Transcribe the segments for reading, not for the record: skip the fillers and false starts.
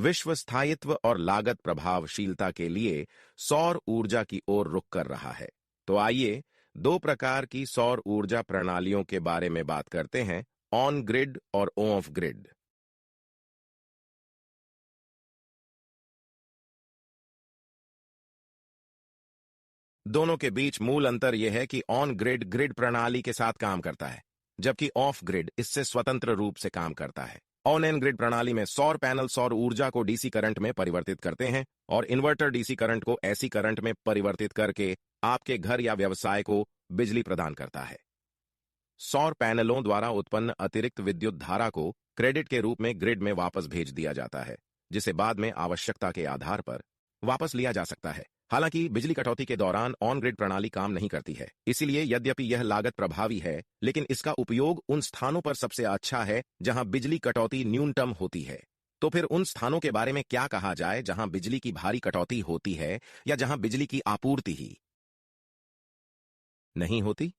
विश्व स्थायित्व और लागत प्रभावशीलता के लिए सौर ऊर्जा की ओर रुख कर रहा है। तो आइए दो प्रकार की सौर ऊर्जा प्रणालियों के बारे में बात करते हैं, ऑन ग्रिड और ऑफ ग्रिड। दोनों के बीच मूल अंतर यह है कि ऑन ग्रिड ग्रिड प्रणाली के साथ काम करता है, जबकि ऑफ ग्रिड इससे स्वतंत्र रूप से काम करता है। ऑन एंड ग्रिड प्रणाली में सौर पैनल सौर ऊर्जा को डीसी करंट में परिवर्तित करते हैं और इन्वर्टर डीसी करंट को एसी करंट में परिवर्तित करके आपके घर या व्यवसाय को बिजली प्रदान करता है। सौर पैनलों द्वारा उत्पन्न अतिरिक्त विद्युत धारा को क्रेडिट के रूप में ग्रिड में वापस भेज दिया जाता है, जिसे बाद में आवश्यकता के आधार पर वापस लिया जा सकता है। हालांकि बिजली कटौती के दौरान ऑन ग्रिड प्रणाली काम नहीं करती है, इसीलिए यद्यपि यह लागत प्रभावी है, लेकिन इसका उपयोग उन स्थानों पर सबसे अच्छा है जहां बिजली कटौती न्यूनतम होती है। तो फिर उन स्थानों के बारे में क्या कहा जाए जहां बिजली की भारी कटौती होती है या जहां बिजली की आपूर्ति ही नहीं होती?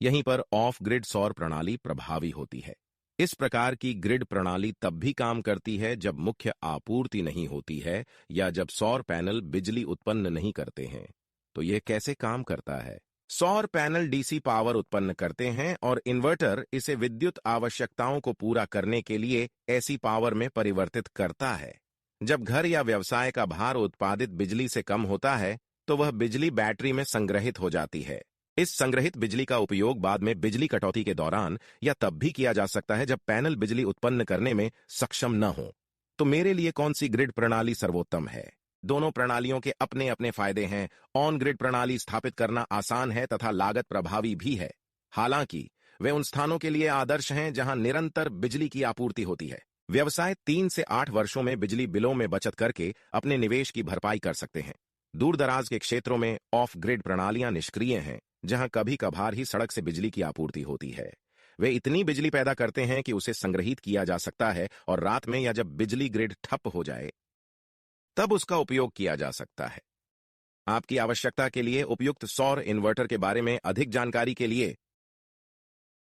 यहीं पर ऑफ ग्रिड सौर प्रणाली प्रभावी होती है। इस प्रकार की ग्रिड प्रणाली तब भी काम करती है जब मुख्य आपूर्ति नहीं होती है या जब सौर पैनल बिजली उत्पन्न नहीं करते हैं। तो यह कैसे काम करता है? सौर पैनल डीसी पावर उत्पन्न करते हैं और इन्वर्टर इसे विद्युत आवश्यकताओं को पूरा करने के लिए एसी पावर में परिवर्तित करता है। जब घर या व्यवसाय का भार उत्पादित बिजली से कम होता है, तो वह बिजली बैटरी में संग्रहित हो जाती है। इस संग्रहित बिजली का उपयोग बाद में बिजली कटौती के दौरान या तब भी किया जा सकता है जब पैनल बिजली उत्पन्न करने में सक्षम न हो। तो मेरे लिए कौन सी ग्रिड प्रणाली सर्वोत्तम है? दोनों प्रणालियों के अपने अपने फायदे हैं। ऑन ग्रिड प्रणाली स्थापित करना आसान है तथा लागत प्रभावी भी है। हालांकि वे उन स्थानों के लिए आदर्श हैं जहां निरंतर बिजली की आपूर्ति होती है। व्यवसाय 3 से 8 वर्षों में बिजली बिलों में बचत करके अपने निवेश की भरपाई कर सकते हैं। दूर दराज के क्षेत्रों में ऑफ ग्रिड प्रणालियां निष्क्रिय हैं, जहां कभी कभार ही सड़क से बिजली की आपूर्ति होती है। वे इतनी बिजली पैदा करते हैं कि उसे संग्रहित किया जा सकता है और रात में या जब बिजली ग्रिड ठप हो जाए तब उसका उपयोग किया जा सकता है। आपकी आवश्यकता के लिए उपयुक्त सौर इन्वर्टर के बारे में अधिक जानकारी के लिए